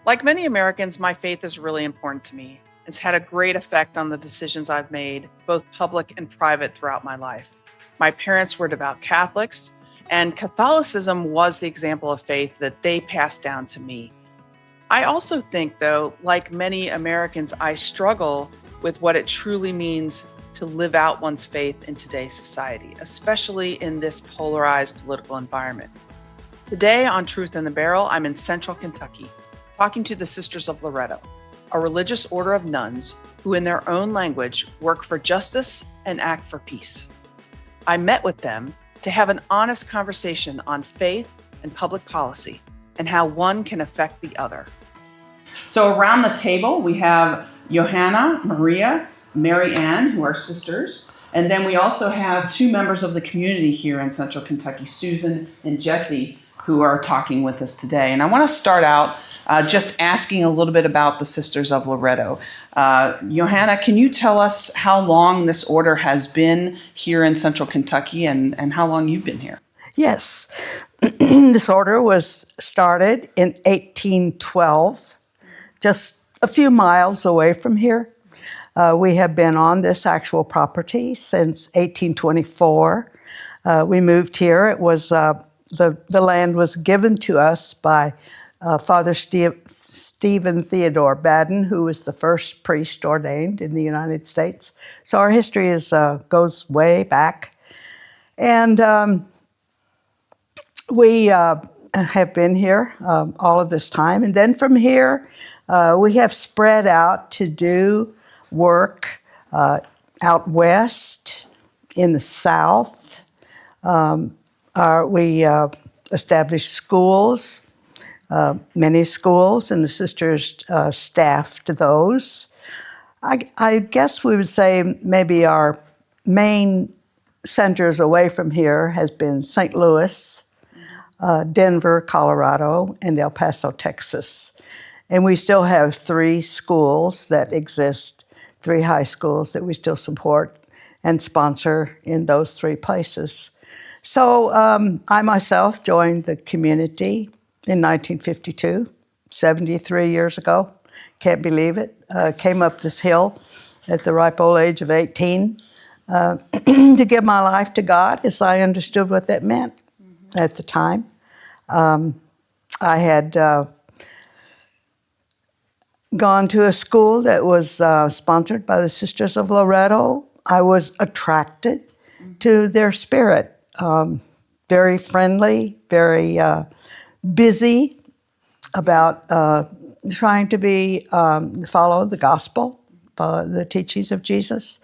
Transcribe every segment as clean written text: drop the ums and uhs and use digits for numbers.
Like many Americans, my faith is really important to me. It's had a great effect on the decisions I've made, both public and private, throughout my life. My parents were devout Catholics, and Catholicism was the example of faith that they passed down to me. I also think, though, like many Americans, I struggle with what it truly means to live out one's faith in today's society, especially in this polarized political environment. Today on Truth in the Barrel, I'm in Central Kentucky, talking to the Sisters of Loretto, a religious order of nuns who, in their own language, work for justice and act for peace. I met with them to have an honest conversation on faith and public policy and how one can affect the other. So around the table, we have Johanna, Maria, Mary Ann, who are sisters. And then we also have two members of the community here in Central Kentucky, Susan and Jessie, who are talking with us today. And I want to start out just asking a little bit about the Sisters of Loretto. Johanna, can you tell us how long this order has been here in Central Kentucky and how long you've been here? Yes. This order was started in 1812, just a few miles away from here. We have been on this actual property since 1824. We moved here. It was the land was given to us by Father Stephen Theodore Baden, who was the first priest ordained in the United States. So our history goes way back. And we have been here all of this time. And then from here, we have spread out to do work out west, in the south. We established schools, many schools, and the sisters staffed those. I guess we would say maybe our main centers away from here has been St. Louis, Denver, Colorado, and El Paso, Texas. And we still have 3 schools that exist, 3 high schools that we still support and sponsor in those 3 places. So I myself joined the community in 1952, 73 years ago. Can't believe it. Came up this hill at the ripe old age of 18 to give my life to God as I understood what that meant at the time. I had gone to a school that was sponsored by the Sisters of Loretto. I was attracted to their spirit. Very friendly, very busy about trying to follow the gospel, follow the teachings of Jesus.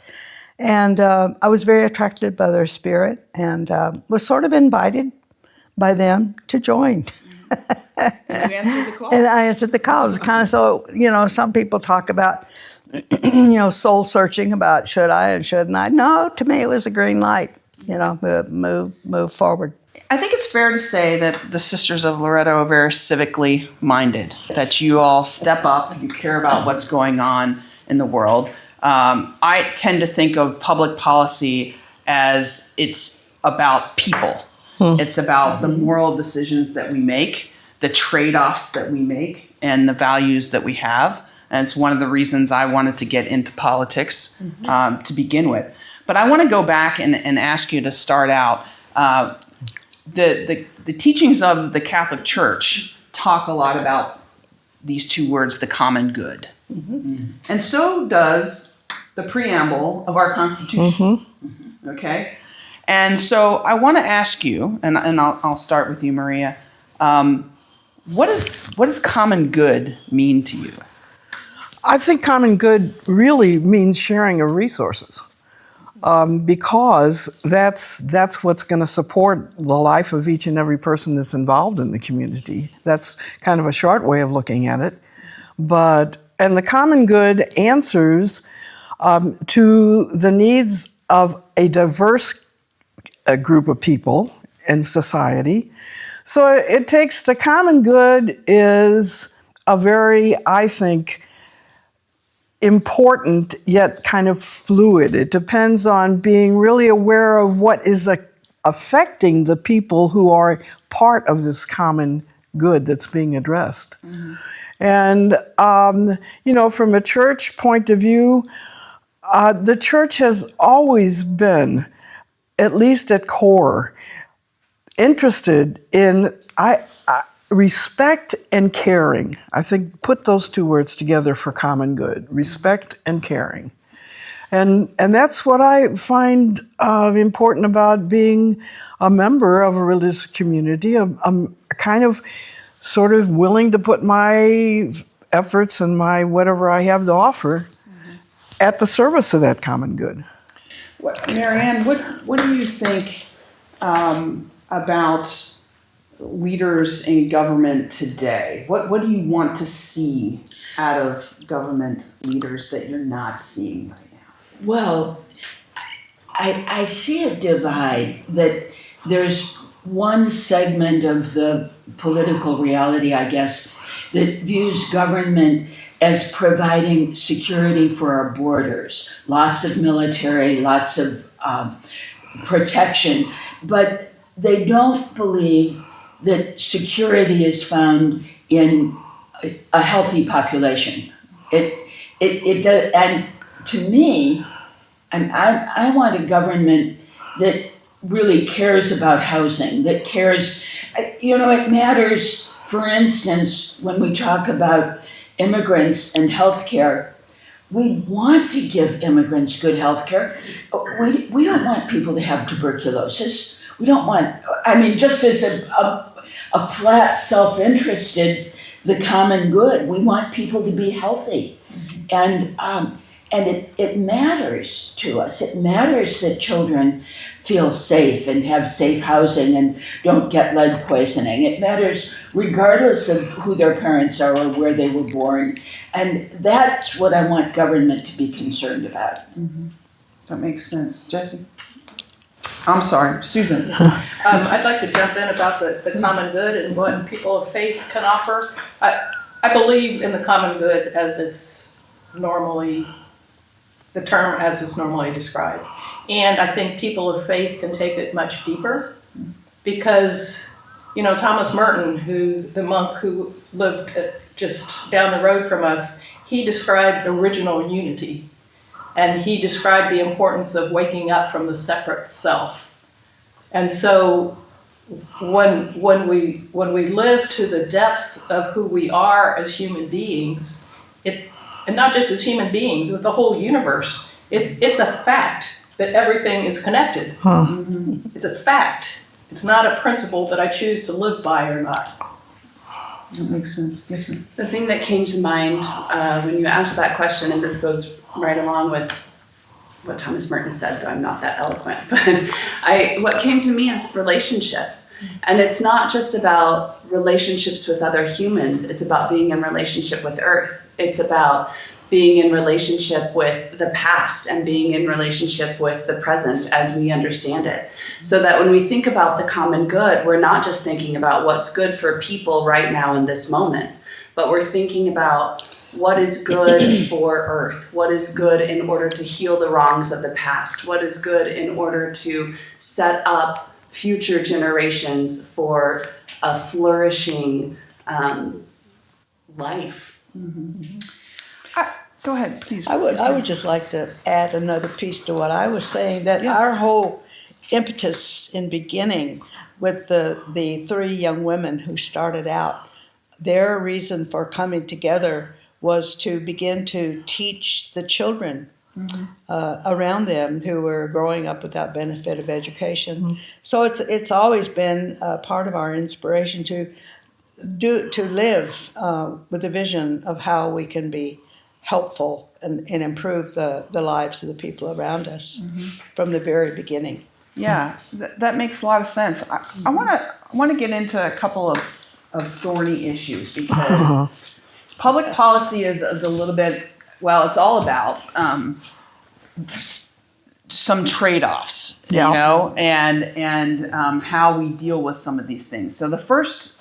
And I was very attracted by their spirit and was sort of invited by them to join. And you answered the call. And I answered the call. It was kind of so, some people talk about, soul searching about should I and shouldn't I. No, to me it was a green light, move forward. I think it's fair to say that the Sisters of Loretto are very civically minded, that you all step up, you care about what's going on in the world. I tend to think of public policy as it's about people. It's about the moral decisions that we make, the trade-offs that we make, and the values that we have. And it's one of the reasons I wanted to get into politics to begin with. But I want to go back and ask you to start out. The teachings of the Catholic Church talk a lot about these 2 words, the common good. And so does the preamble of our Constitution. Okay? And so I want to ask you, and I'll start with you, Maria, what does common good mean to you? I think common good really means sharing of resources, because that's what's going to support the life of each and every person that's involved in the community. That's kind of a short way of looking at it. And the common good answers to the needs of a diverse group of people in society. So it takes, the common good is a very, I think, important yet kind of fluid. It depends on being really aware of what is affecting the people who are part of this common good that's being addressed. And, from a church point of view, the church has always been, at least at core, interested in respect and caring. I think put those two words together for common good, respect and caring. And that's what I find important about being a member of a religious community. I'm kind of sort of willing to put my efforts and my whatever I have to offer at the service of that common good. Marianne, what do you think about leaders in government today? What do you want to see out of government leaders that you're not seeing right now? Well, I see a divide that there's one segment of the political reality, I guess, that views government as providing security for our borders, lots of military, lots of protection, but they don't believe that security is found in a healthy population. It does, and to me, I want a government that really cares about housing, that cares, it matters, for instance, when we talk about immigrants and healthcare, we want to give immigrants good healthcare. We don't want people to have tuberculosis. We don't want, just as a flat self-interested, the common good, we want people to be healthy. And it matters to us. It matters that children feel safe and have safe housing and don't get lead poisoning. It matters regardless of who their parents are or where they were born. And that's what I want government to be concerned about. Mm-hmm. That makes sense. Jesse? I'm sorry, Susan. I'd like to jump in about the common good and what people of faith can offer. I believe in the common good as it's normally, the term as it's normally described. And I think people of faith can take it much deeper because, Thomas Merton, who's the monk who lived just down the road from us, he described original unity. And he described the importance of waking up from the separate self. And so when we live to the depth of who we are as human beings, and not just as human beings, with the whole universe, it's a fact that everything is connected. Mm-hmm. It's a fact. It's not a principle that I choose to live by or not. That makes sense. Yes, ma'am. The thing that came to mind when you asked that question, and this goes right along with what Thomas Merton said, though I'm not that eloquent, but what came to me is relationship. And it's not just about relationships with other humans, it's about being in relationship with Earth. It's about being in relationship with the past and being in relationship with the present as we understand it. So that when we think about the common good, we're not just thinking about what's good for people right now in this moment, but we're thinking about what is good for Earth, what is good in order to heal the wrongs of the past, what is good in order to set up future generations for a flourishing life. Mm-hmm. Go ahead, please. I would just like to add another piece to what I was saying, that our whole impetus in beginning with the three young women who started out, their reason for coming together was to begin to teach the children around them who were growing up without benefit of education. Mm-hmm. So it's always been part of our inspiration to live with the vision of how we can be helpful and improve the lives of the people around us from the very beginning. Yeah, that makes a lot of sense. I want to get into a couple of thorny issues because public policy is a little bit, it's all about some trade-offs, and how we deal with some of these things. So the first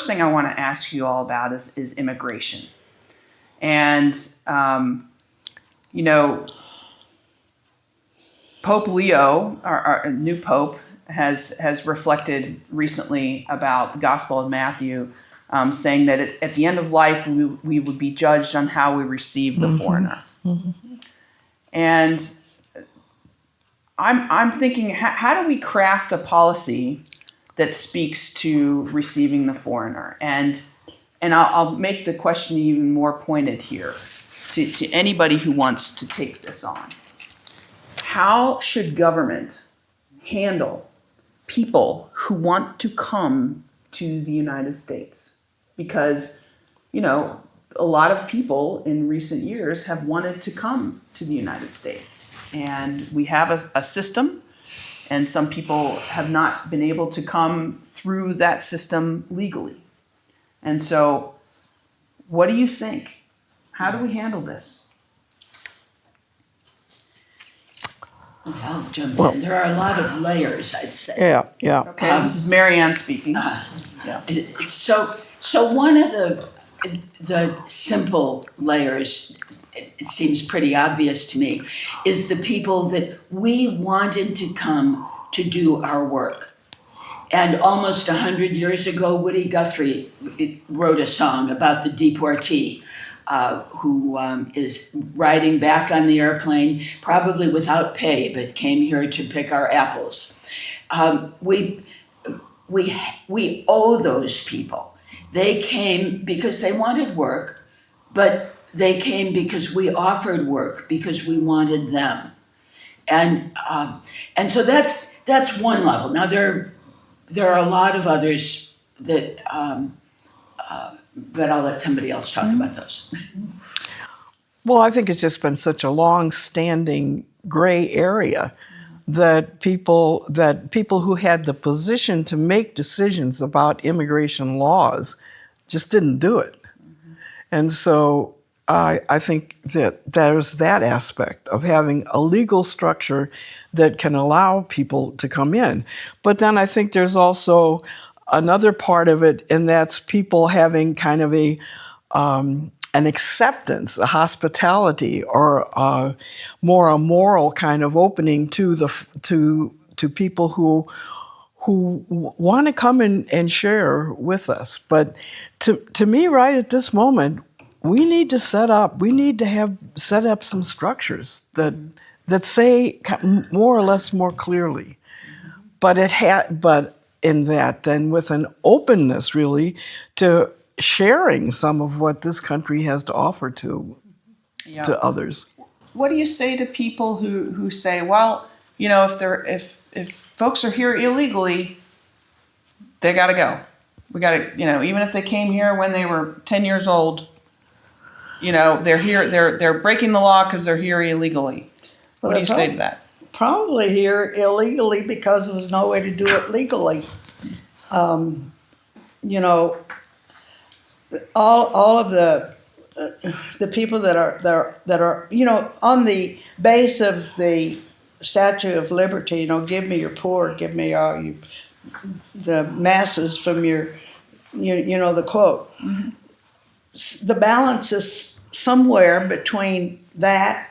thing I want to ask you all about is immigration. And, Pope Leo, our new Pope, has reflected recently about the Gospel of Matthew, saying that at the end of life, we would be judged on how we receive the foreigner. And I'm thinking, how do we craft a policy that speaks to receiving the foreigner? And I'll make the question even more pointed here to anybody who wants to take this on. How should government handle people who want to come to the United States? Because, a lot of people in recent years have wanted to come to the United States. And we have a system, and some people have not been able to come through that system legally. And so, what do you think? How do we handle this? I'll jump in. There are a lot of layers, I'd say. Yeah. Okay, this is Mary Ann speaking. So one of the simple layers, it seems pretty obvious to me, is the people that we wanted to come to do our work. And almost 100 years ago, Woody Guthrie wrote a song about the deportee who is riding back on the airplane, probably without pay, but came here to pick our apples. We owe those people. They came because they wanted work, but they came because we offered work, because we wanted them. And so that's one level. Now there are a lot of others that, but I'll let somebody else talk about those. Well, I think it's just been such a long-standing gray area that people who had the position to make decisions about immigration laws just didn't do it. And so I think that there's that aspect of having a legal structure that can allow people to come in. But then I think there's also another part of it, and that's people having kind of an acceptance, a hospitality, or a moral kind of opening to people who want to come and share with us. But to me, right at this moment, we need to set up some structures that say more or less more clearly, but in that then with an openness really to sharing some of what this country has to offer to others. What do you say to people who say, well, if folks are here illegally, they got to go. We got to, even if they came here when they were 10 years old, they're here, they're breaking the law because they're here illegally. What do you say to that? Probably here illegally because there was no way to do it legally. All of the people that are on the base of the Statue of Liberty, give me your poor, give me the masses from your, the quote. Mm-hmm. The balance is somewhere between that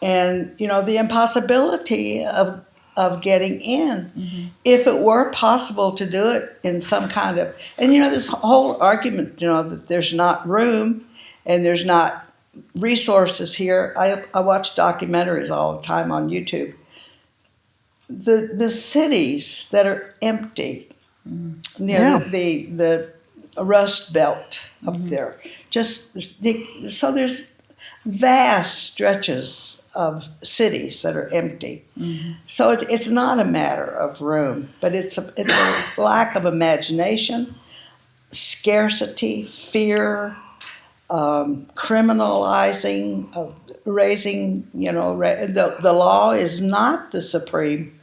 and the impossibility of getting in. Mm-hmm. If it were possible to do it in some kind of, and this whole argument, that there's not room and there's not resources here. I watch documentaries all the time on YouTube. The cities that are empty, the Rust Belt up there, so there's vast stretches of cities that are empty. Mm-hmm. So it's not a matter of room, but it's a lack of imagination, scarcity, fear, criminalizing, raising. The law is not the supreme.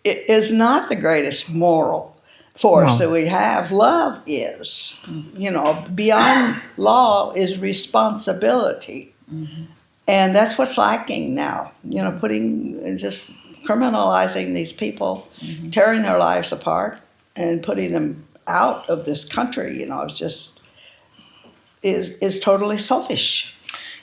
It is not the greatest moral force that we have. Love is. Beyond law is responsibility. Mm-hmm. And that's what's lacking now. Just criminalizing these people, mm-hmm. tearing their lives apart and putting them out of this country, is totally selfish.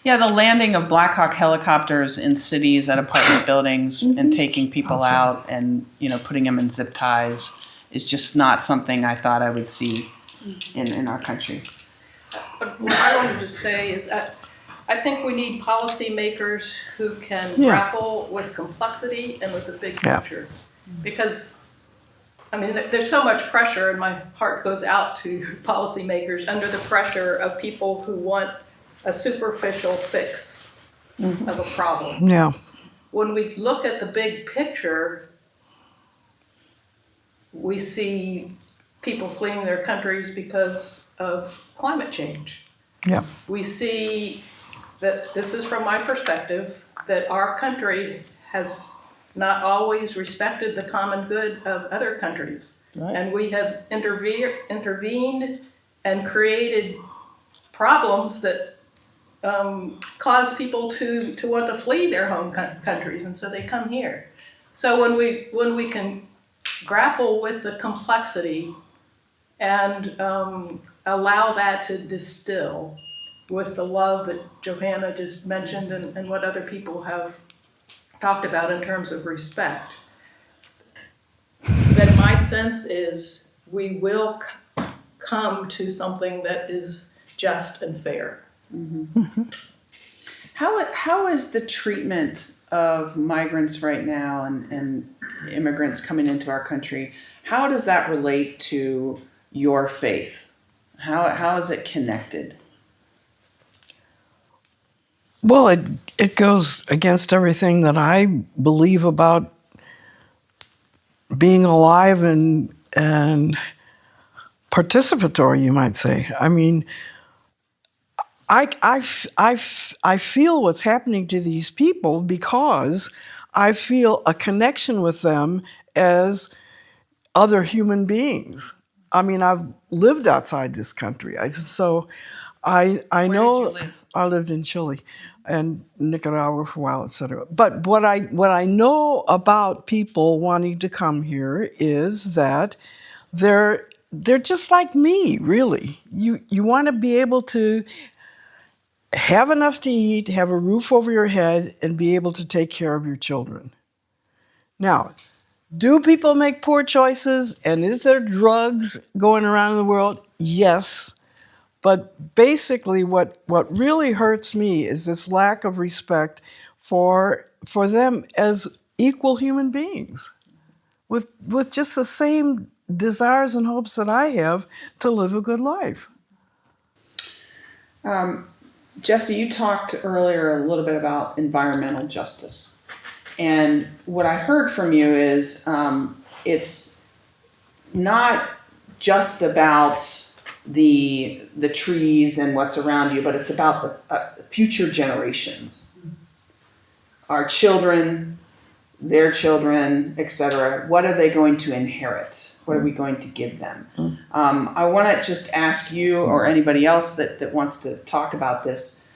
Yeah, the landing of Black Hawk helicopters in cities at apartment buildings mm-hmm. and taking people out and putting them in zip ties is just not something I thought I would see in our country. But what I wanted to say is I think we need policymakers who can Yeah. grapple with complexity and with the big Yeah. picture. Because, I mean, there's so much pressure, and my heart goes out to policymakers under the pressure of people who want a superficial fix of a problem. Yeah. When we look at the big picture, we see people fleeing their countries because of climate change. Yeah. We see that, this is from my perspective, that our country has not always respected the common good of other countries. Right. And we have intervened and created problems that cause people to want to flee their home countries, and so they come here. So when we can grapple with the complexity and allow that to distill with the love that Johanna just mentioned and what other people have talked about in terms of respect, then my sense is we will come to something that is just and fair. How is the treatment of migrants right now and immigrants coming into our country? How does that relate to your faith? How is it connected? Well, it goes against everything that I believe about being alive and participatory, you might say. I mean, I feel what's happening to these people because I feel a connection with them as other human beings. I mean, I've lived outside this country, so I Where know. did you live? I lived in Chile and Nicaragua for a while, etc. But what I know about people wanting to come here is that they're just like me, really. You want to be able to have enough to eat, have a roof over your head, and be able to take care of your children. Now, do people make poor choices? And is there drugs going around in the world? Yes. But basically, what really hurts me is this lack of respect for them as equal human beings with just the same desires and hopes that I have to live a good life. Jesse, you talked earlier a little bit about environmental justice. And what I heard from you is it's not just about the trees and what's around you, but it's about the future generations, our children, their children, etc. What are they going to inherit? What are we going to give them? I want to just ask you or anybody else that wants to talk about this,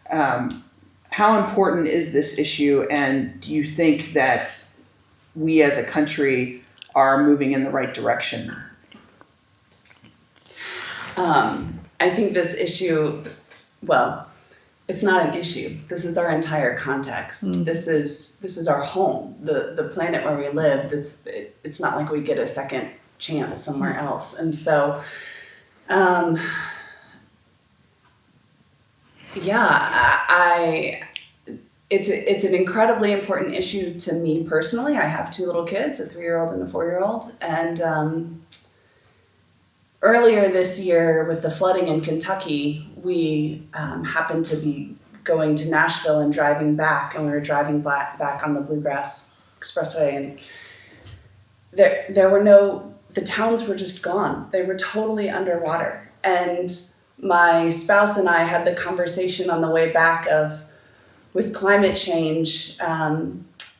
how important is this issue, and do you think that we as a country are moving in the right direction? I think this issue, well, it's not an issue. This is our entire context. This is our home, the planet where we live. It's not like we get a second chance somewhere else. And so, it's an incredibly important issue to me personally. I have 2 little kids, a 3-year-old and a 4-year-old, and earlier this year with the flooding in Kentucky, we happened to be going to Nashville and driving back, and we were driving back on the Bluegrass Expressway, and the towns were just gone. They were totally underwater. And my spouse and I had the conversation on the way back with climate change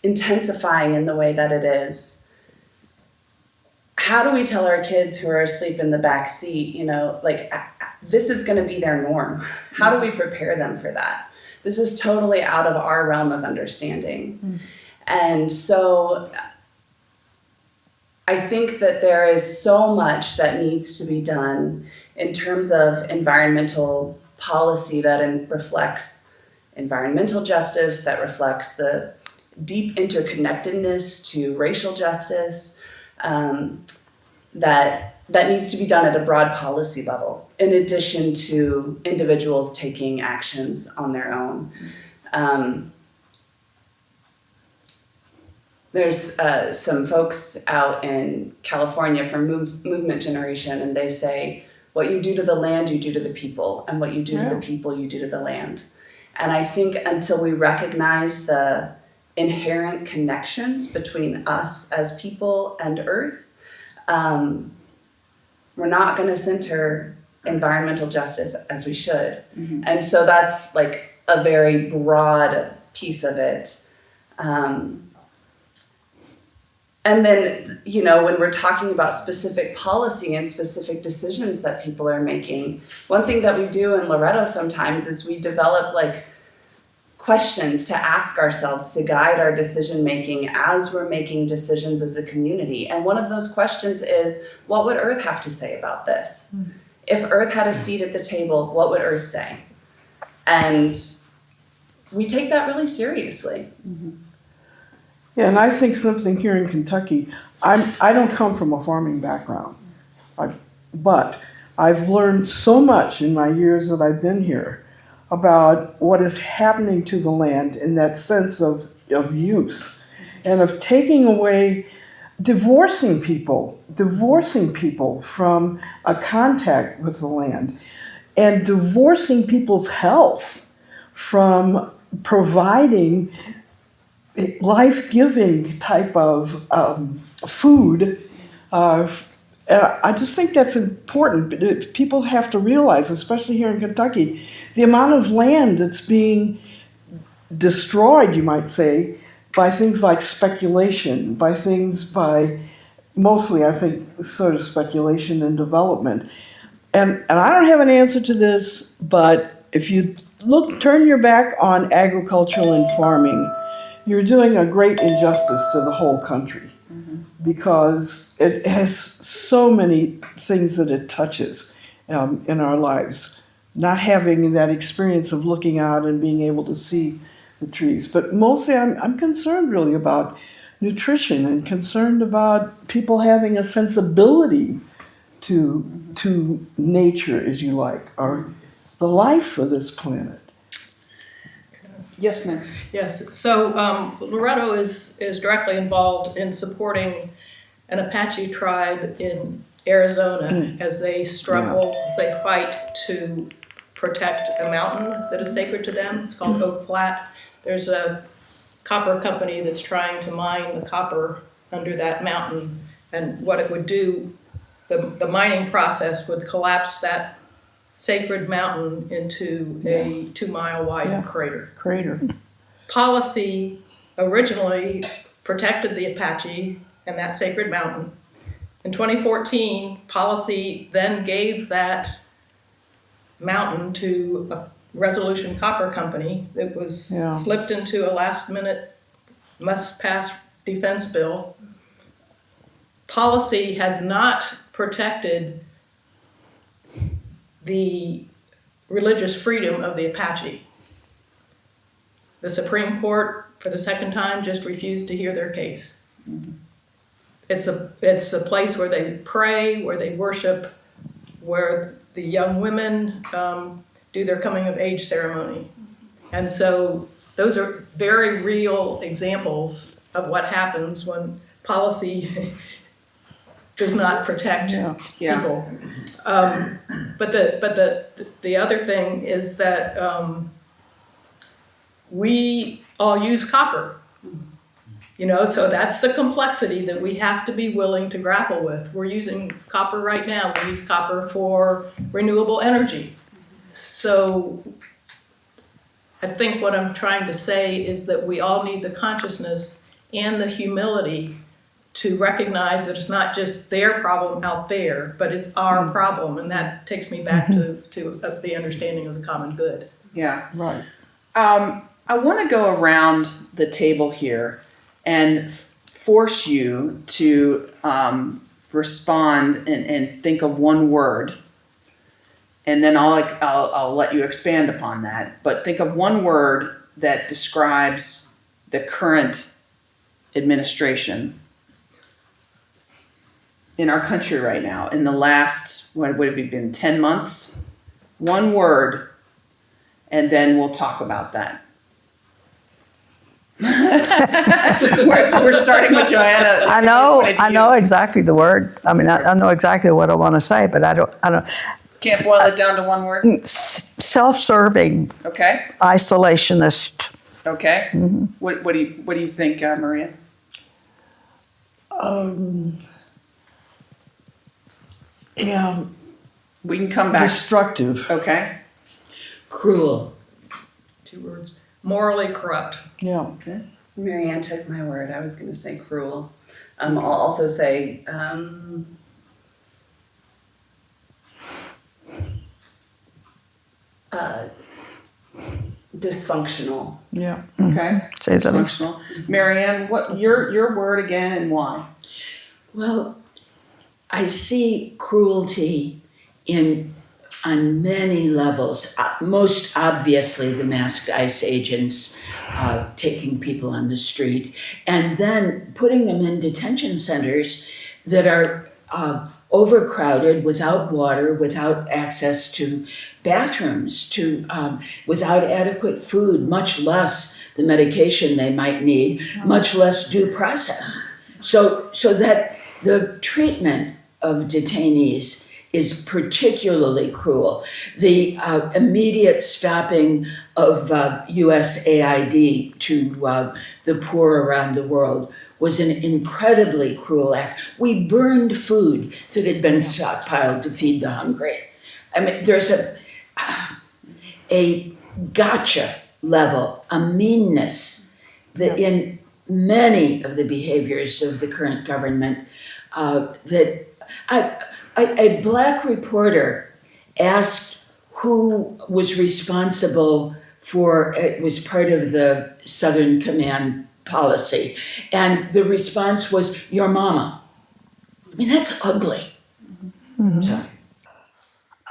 intensifying in the way that it is, how do we tell our kids who are asleep in the back seat, this is going to be their norm? How do we prepare them for that? This is totally out of our realm of understanding. And so I think that there is so much that needs to be done in terms of environmental policy that reflects environmental justice, that reflects the deep interconnectedness to racial justice, that that needs to be done at a broad policy level, in addition to individuals taking actions on their own. There's some folks out in California from Movement Generation, and they say, what you do to the land, you do to the people, and what you do to the people, you do to the land. And I think until we recognize the inherent connections between us as people and Earth, we're not going to center environmental justice as we should. Mm-hmm. And so that's like a very broad piece of it. And then, you know, when we're talking about specific policy and specific decisions that people are making, one thing that we do in Loretto sometimes is we develop like questions to ask ourselves to guide our decision making as we're making decisions as a community. And one of those questions is, what would Earth have to say about this? Mm-hmm. If Earth had a seat at the table, what would Earth say? And we take that really seriously. Mm-hmm. Yeah, and I think something here in Kentucky, I don't come from a farming background, but I've learned so much in my years that I've been here about what is happening to the land in that sense of use and of taking away, divorcing people from a contact with the land and divorcing people's health from providing life-giving type of food. I just think that's important. People have to realize, especially here in Kentucky, the amount of land that's being destroyed, you might say, by things like speculation, by mostly, I think, sort of speculation and development. And I don't have an answer to this, but if you turn your back on agricultural and farming, you're doing a great injustice to the whole country, because it has so many things that it touches in our lives. Not having that experience of looking out and being able to see the trees. But mostly I'm concerned really about nutrition and concerned about people having a sensibility to nature, as you like, or the life of this planet. Yes, ma'am. Yes, so Loretto is directly involved in supporting an Apache tribe in Arizona as they struggle, as they fight to protect a mountain that is sacred to them. It's called Oak Flat. There's a copper company that's trying to mine the copper under that mountain, and what it would do, the mining process would collapse that sacred mountain into a 2-mile wide crater. Policy originally protected the Apache and that sacred mountain. In 2014, policy then gave that mountain to a Resolution Copper Company that was slipped into a last-minute must-pass defense bill. Policy has not protected the religious freedom of the Apache. The Supreme Court, for the second time, just refused to hear their case. Mm-hmm. It's a place where they pray, where they worship, where the young women do their coming of age ceremony. And so those are very real examples of what happens when policy does not protect people. But the other thing is that we all use copper, so that's the complexity that we have to be willing to grapple with. We're using copper right now. We use copper for renewable energy. So I think what I'm trying to say is that we all need the consciousness and the humility to recognize that it's not just their problem out there, but it's our problem. And that takes me back to the understanding of the common good. Yeah. Right. I want to go around the table here and force you to respond and think of one word. And then I'll let you expand upon that. But think of one word that describes the current administration. in our country right now in the last, what would it have been, 10 months? One word, and then we'll talk about that. we're starting with Joanna. I know exactly the word. I mean, I know exactly what I want to say, but I don't. Can't boil it down to one word? Self-serving, Okay. isolationist. Okay. What do you think, Maria? Yeah, We can come back. destructive. Okay. Cruel. 2 words. Morally corrupt. Yeah. Marianne took my word. I was going to say cruel. I'll also say dysfunctional. Yeah. Okay. Say that. Dysfunctional. Marianne, what your word again and why? Well, I see cruelty on many levels. Most obviously, the masked ICE agents taking people on the street, and then putting them in detention centers that are overcrowded, without water, without access to bathrooms, without adequate food, much less the medication they might need, much less due process. So that the treatment of detainees is particularly cruel. The immediate stopping of USAID to the poor around the world was an incredibly cruel act. We burned food that had been stockpiled to feed the hungry. I mean, there's a gotcha level, a meanness that in many of the behaviors of the current government that a black reporter asked who was responsible for, it was part of the Southern Command policy, and the response was, your mama. I mean, that's ugly. So.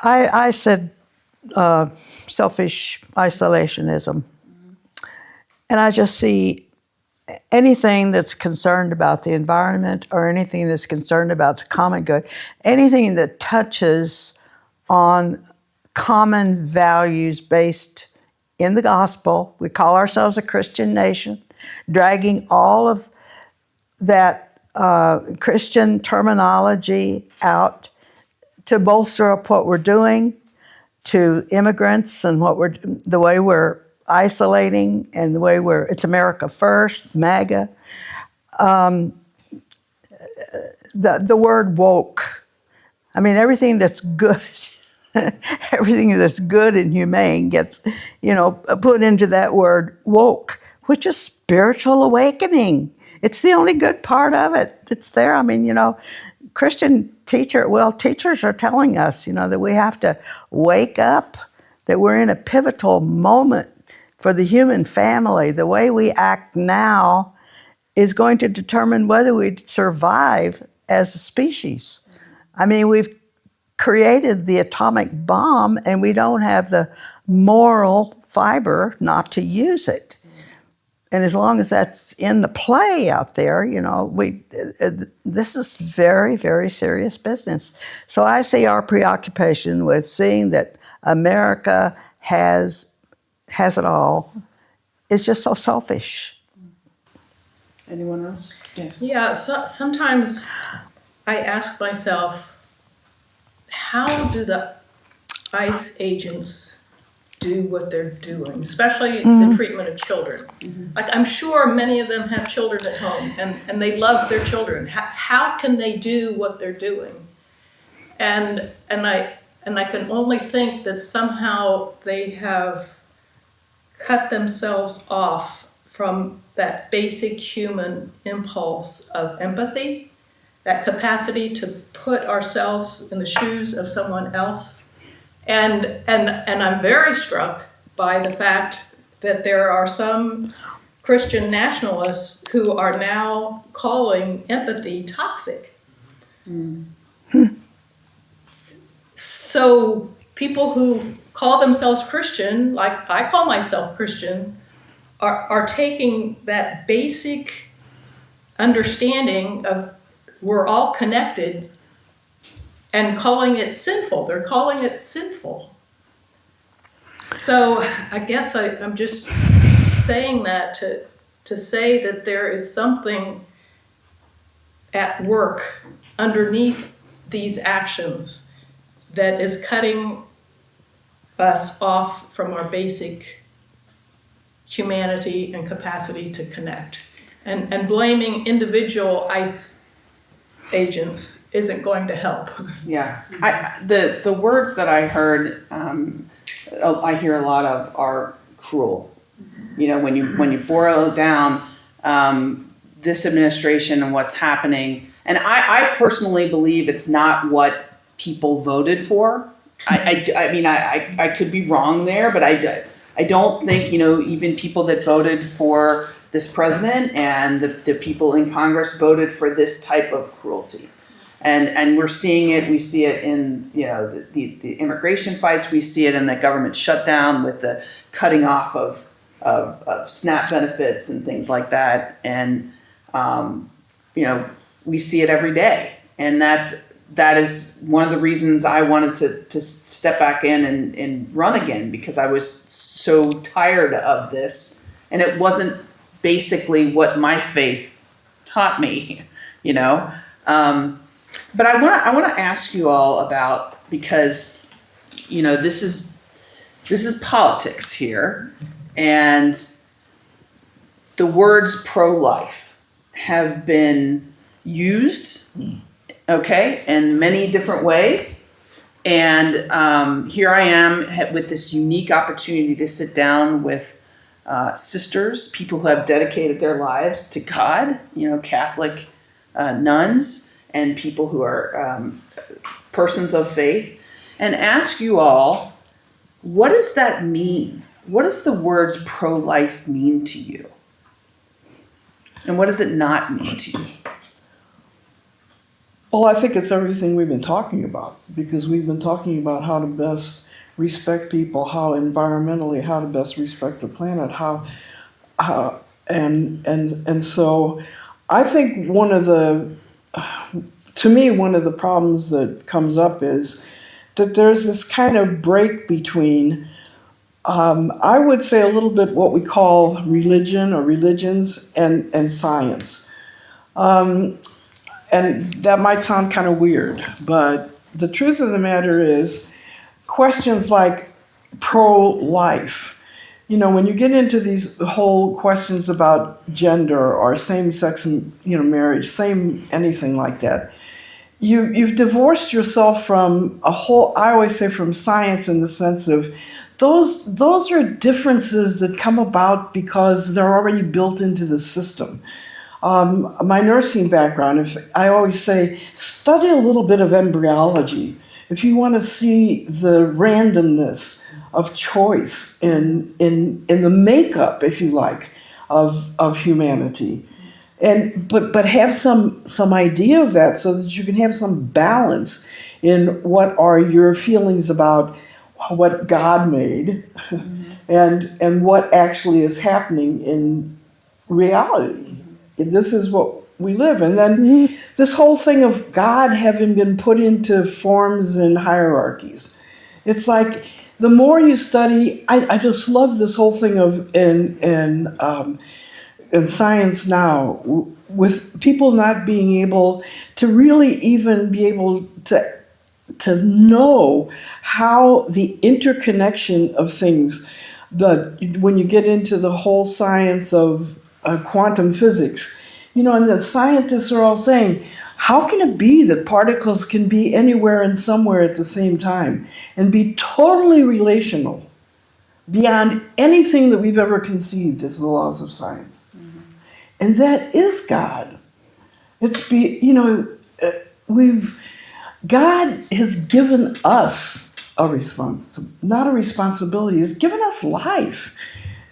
I said selfish isolationism. And I just see anything that's concerned about the environment or anything that's concerned about the common good, anything that touches on common values based in the gospel. We call ourselves a Christian nation, dragging all of that Christian terminology out to bolster up what we're doing to immigrants and the way we're isolating and the way it's America first, MAGA. The word woke. I mean, everything that's good, everything that's good and humane gets, put into that word woke, which is spiritual awakening. It's the only good part of it that's there. I mean, Christian teachers are telling us, that we have to wake up, that we're in a pivotal moment for the human family. The way we act now is going to determine whether we survive as a species. I mean, we've created the atomic bomb and we don't have the moral fiber not to use it. And as long as that's in the play out there, this is very, very serious business. So I see our preoccupation with seeing that America has it all. It's just so selfish. Anyone else? Yes. Yeah, sometimes I ask myself, how do the ICE agents do what they're doing, especially the treatment of children? Like, I'm sure many of them have children at home and they love their children. How can they do what they're doing? And I can only think that somehow they have cut themselves off from that basic human impulse of empathy, that capacity to put ourselves in the shoes of someone else. And I'm very struck by the fact that there are some Christian nationalists who are now calling empathy toxic. So people who call themselves Christian, like I call myself Christian, are taking that basic understanding of we're all connected and calling it sinful. They're calling it sinful. So I guess I'm just saying that to say that there is something at work underneath these actions that is cutting us off from our basic humanity and capacity to connect. And blaming individual ICE agents isn't going to help. Yeah, the words that I heard, I hear a lot of are cruel. You know, when you boil it down, this administration and what's happening, and I personally believe it's not what people voted for. I mean, I could be wrong there, but I don't think, you know, even people that voted for this president and the people in Congress voted for this type of cruelty. And we're seeing it. We see it in, you know, the immigration fights. We see it in the government shutdown with the cutting off of SNAP benefits and things like that. And you know, we see it every day. And that is one of the reasons I wanted to step back in and run again, because I was so tired of this, and it wasn't basically what my faith taught me, you know. But I want to ask you all about, because, you know, this is politics here, and the words pro-life have been used, okay, in many different ways. And here I am with this unique opportunity to sit down with sisters, people who have dedicated their lives to God, you know, Catholic nuns, and people who are persons of faith, and ask you all, what does that mean? What does the words pro-life mean to you? And what does it not mean to you? Well, I think it's everything we've been talking about, because we've been talking about how to best respect people, how environmentally, how to best respect the planet, and so I think one of the problems that comes up is that there's this kind of break between, I would say, a little bit what we call religion or religions and science. And that might sound kind of weird, but the truth of the matter is, questions like pro-life, you know, when you get into these whole questions about gender or same-sex, you know, marriage, same anything like that, you've divorced yourself from a whole, I always say, from science, in the sense of those are differences that come about because they're already built into the system. My nursing background, I always say, study a little bit of embryology if you want to see the randomness of choice in the makeup, if you like, of humanity, but have some idea of that, so that you can have some balance in what are your feelings about what God made, and what actually is happening in reality. This is what we live. And then this whole thing of God having been put into forms and hierarchies. It's like, the more you study, I just love this whole thing of in science now, with people not being able to really even be able to know how the interconnection of things, when you get into the whole science of quantum physics, you know, and the scientists are all saying, how can it be that particles can be anywhere and somewhere at the same time and be totally relational beyond anything that we've ever conceived as the laws of science? Mm-hmm. And that is God. God has given us not a responsibility, He's given us life.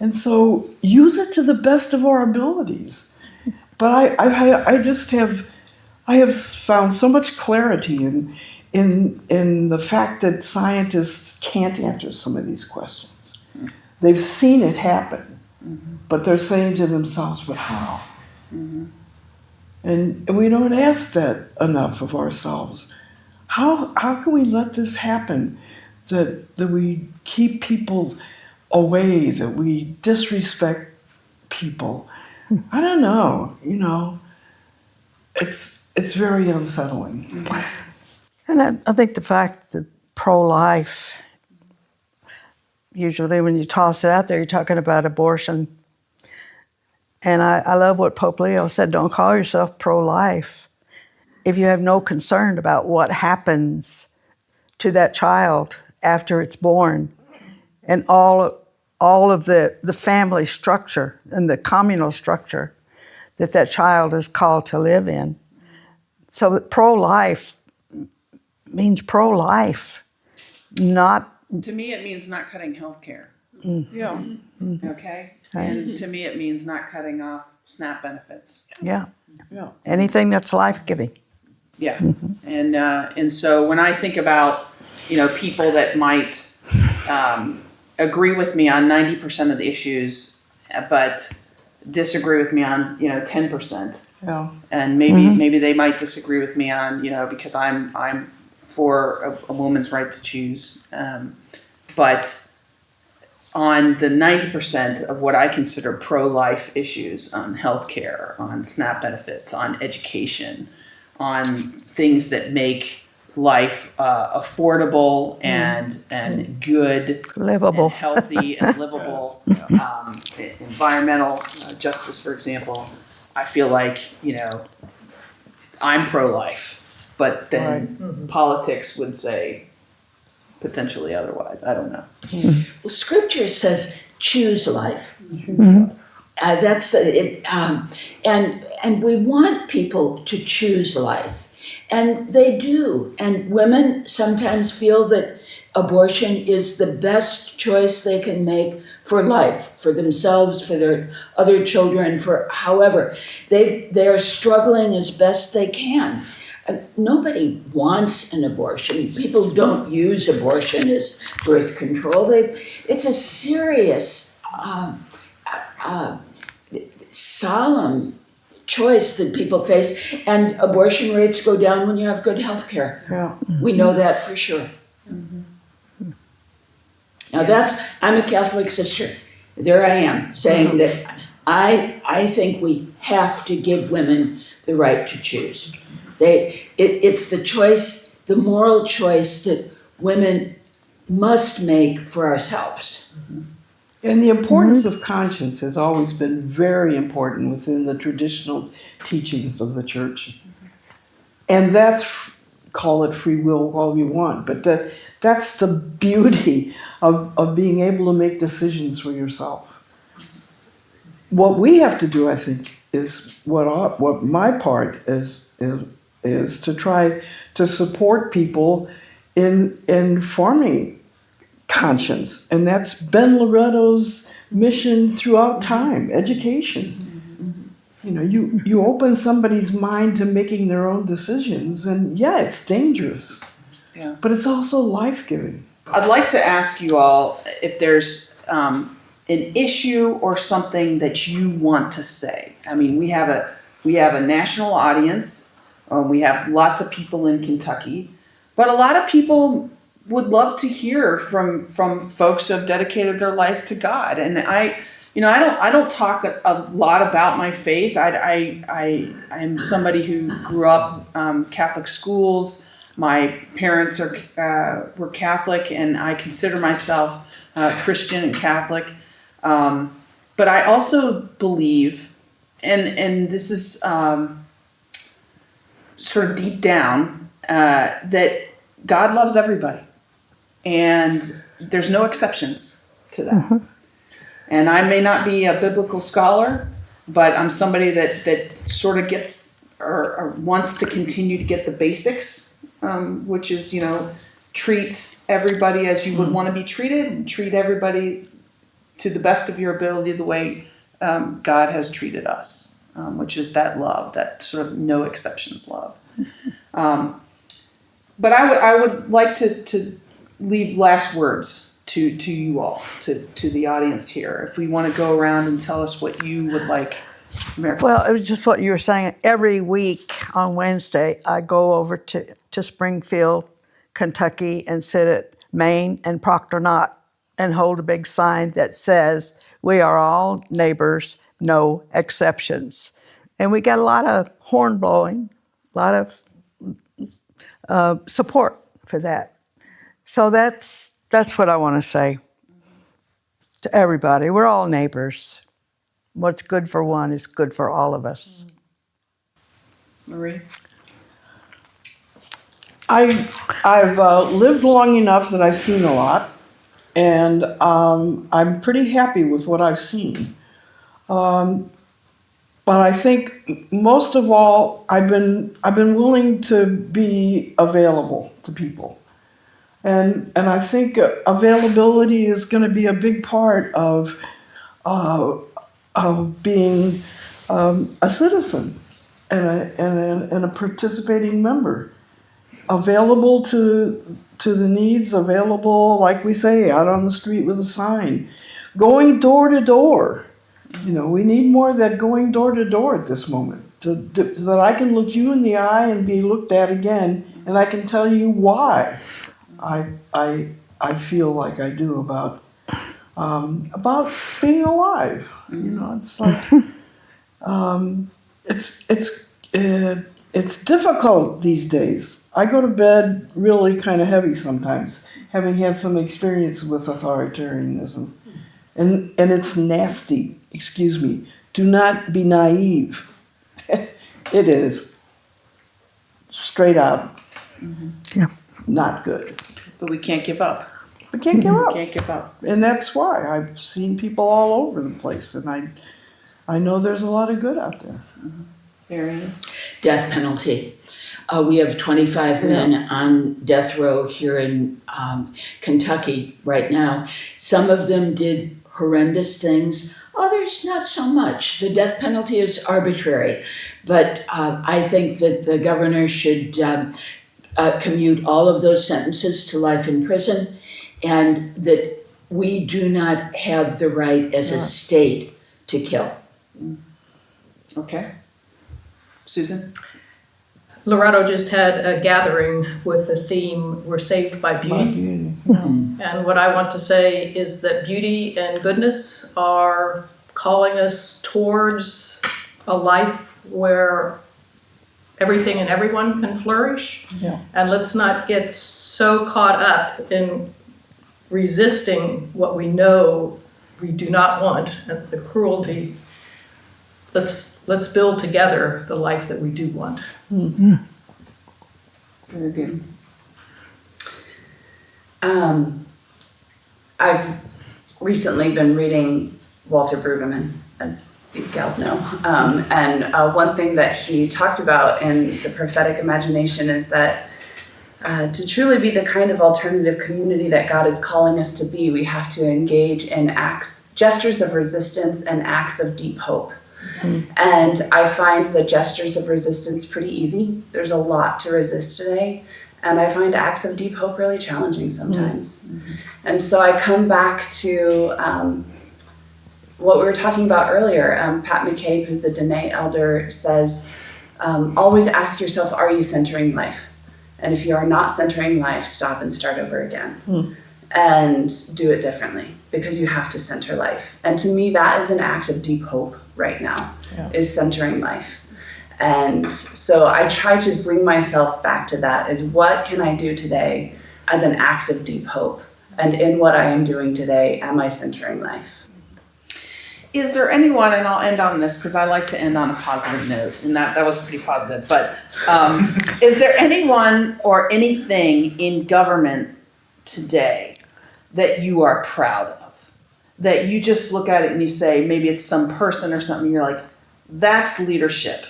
And so use it to the best of our abilities. But I have found so much clarity in the fact that scientists can't answer some of these questions. They've seen it happen, but they're saying to themselves, but how? And we don't ask that enough of ourselves. How can we let this happen? That we keep people away, that we disrespect people. I don't know, it's very unsettling. And I think the fact that pro-life, usually when you toss it out there, you're talking about abortion. And I love what Pope Leo said, don't call yourself pro-life if you have no concern about what happens to that child after it's born and all of the family structure and the communal structure that child is called to live in. So pro-life means pro-life, not... To me, it means not cutting health care. Yeah. Okay? And to me, it means not cutting off SNAP benefits. Yeah. Yeah. Anything that's life-giving. Yeah. And so when I think about, people that might agree with me on 90% of the issues, but disagree with me on, 10%. Yeah. And maybe they might disagree with me on, because I'm for a woman's right to choose. But on the 90% of what I consider pro-life issues, on healthcare, on SNAP benefits, on education, on things that make life affordable and good, Livable. and healthy and livable, environmental justice, for example, I feel like, I'm pro-life, but then politics would say potentially otherwise. I don't know. Well, Scripture says, choose life. That's it, and we want people to choose life, and they do. And women sometimes feel that abortion is the best choice they can make for life, for themselves, for their other children, for however they are struggling as best they can. Nobody wants an abortion. People don't use abortion as birth control. It's a serious, solemn choice that people face, and abortion rates go down when you have good health care. Yeah. We know that for sure. Now I'm a Catholic sister. There I am saying that I think we have to give women the right to choose. It's the choice, the moral choice that women must make for ourselves. And the importance of conscience has always been very important within the traditional teachings of the church. And call it free will all you want, but that's the beauty of being able to make decisions for yourself. What we have to do, I think, is what my part is to try to support people in forming conscience. And that's Ben Loretto's mission throughout time, education. You open somebody's mind to making their own decisions, and it's dangerous. Yeah. But it's also life-giving. I'd like to ask you all if there's an issue or something that you want to say. I mean, we have a national audience. We have lots of people in Kentucky, but a lot of people would love to hear from folks who have dedicated their life to God. And I don't talk a lot about my faith. I'm somebody who grew up Catholic schools. My parents were Catholic, and I consider myself Christian and Catholic. But I also believe, and this is sort of deep down, that God loves everybody, and there's no exceptions to that. Mm-hmm. And I may not be a biblical scholar, but I'm somebody that sort of gets or wants to continue to get the basics, which is, treat everybody as you would want to be treated, and treat everybody to the best of your ability the way God has treated us, which is that love, that sort of no exceptions love. But I would like to leave last words to you all, to the audience here. If we want to go around and tell us what you would like Well, it was just what you were saying. Every week on Wednesday, I go over to Springfield, Kentucky, and sit at Maine and Proctor Knott and hold a big sign that says, "We are all neighbors, no exceptions." And we got a lot of horn blowing, a lot of support for that. So that's what I want to say to everybody. We're all neighbors. What's good for one is good for all of us. Marie? I've lived long enough that I've seen a lot, and I'm pretty happy with what I've seen. But I think most of all, I've been willing to be available to people, and I think availability is going to be a big part of being a citizen and a participating member. Available to the needs, available, like we say, out on the street with a sign, going door to door. You know, we need more of that going door to door at this moment, so that I can look you in the eye and be looked at again, and I can tell you why I feel like I do about being alive. You know, it's like it's difficult these days. I go to bed really kind of heavy sometimes, having had some experience with authoritarianism. And it's nasty, excuse me. Do not be naive. It is. Straight out. Yeah. Not good. But we can't give up. We can't give up. Can't give up. And that's why I've seen people all over the place, and I know there's a lot of good out there. Marianne? Death penalty. We have 25 men on death row here in Kentucky right now. Some of them did horrendous things, others not so much. The death penalty is arbitrary, but I think that the governor should commute all of those sentences to life in prison, and that we do not have the right as a state to kill. Okay. Susan? Loretto just had a gathering with the theme, "We're saved by beauty." And what I want to say is that beauty and goodness are calling us towards a life where everything and everyone can flourish. Yeah. And let's not get so caught up in resisting what we know we do not want, the cruelty. Let's build together the life that we do want. Very good. I've recently been reading Walter Brueggemann, as these gals know. And one thing that he talked about in The Prophetic Imagination is that to truly be the kind of alternative community that God is calling us to be, we have to engage in acts, gestures of resistance and acts of deep hope. And I find the gestures of resistance pretty easy. There's a lot to resist today. And I find acts of deep hope really challenging sometimes. And so I come back to what we were talking about earlier. Pat McCabe, who's a Dene elder, says, always ask yourself, are you centering life? And if you are not centering life, stop and start over again. And do it differently, because you have to center life. And to me, that is an act of deep hope right now, is centering life. And so I try to bring myself back to that, is what can I do today as an act of deep hope? And in what I am doing today, am I centering life? Is there anyone, and I'll end on this because I like to end on a positive note, and that was pretty positive, but is there anyone or anything in government today that you are proud of? That you just look at it and you say, maybe it's some person or something, you're like, that's leadership.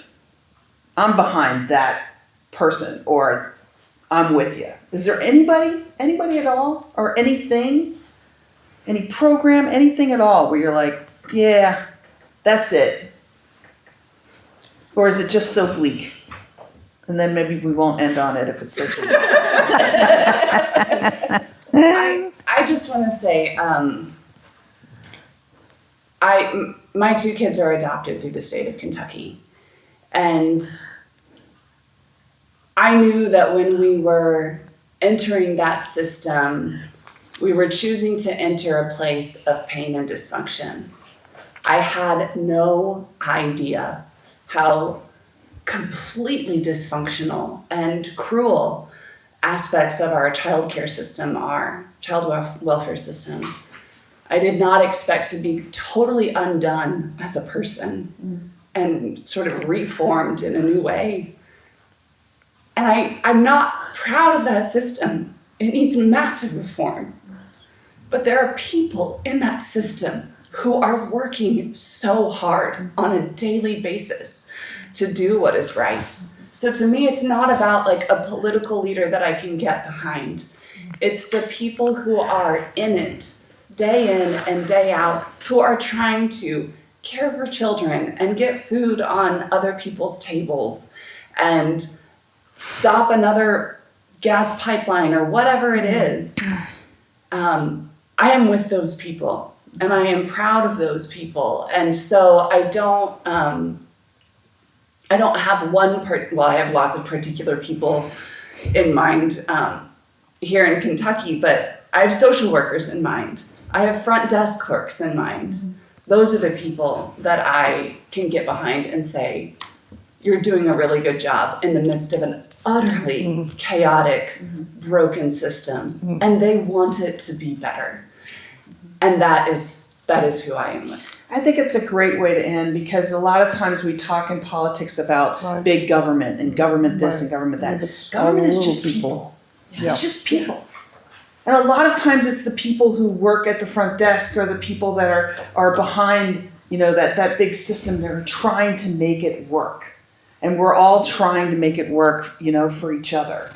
I'm behind that person, or I'm with you. Is there anybody at all, or anything, any program, anything at all where you're like, yeah, that's it? Or is it just so bleak? And then maybe we won't end on it if it's so bleak. I just want to say, My two kids are adopted through the state of Kentucky. And I knew that when we were entering that system, we were choosing to enter a place of pain and dysfunction. I had no idea how completely dysfunctional and cruel aspects of our child care system are, child welfare system. I did not expect to be totally undone as a person and sort of reformed in a new way. And I'm not proud of that system. It needs massive reform. But there are people in that system who are working so hard on a daily basis to do what is right. So to me, it's not about like a political leader that I can get behind. It's the people who are in it day in and day out, who are trying to care for children and get food on other people's tables and stop another gas pipeline or whatever it is. I am with those people and I am proud of those people. And so I don't have I have lots of particular people in mind here in Kentucky, but I have social workers in mind. I have front desk clerks in mind. Those are the people that I can get behind and say, you're doing a really good job in the midst of an utterly chaotic, broken system, and they want it to be better. And that is who I am with. I think it's a great way to end, because a lot of times we talk in politics about big government and government this and government that. Government is just people. It's just people. And a lot of times it's the people who work at the front desk or the people that are behind, that big system that are trying to make it work. And we're all trying to make it work, for each other.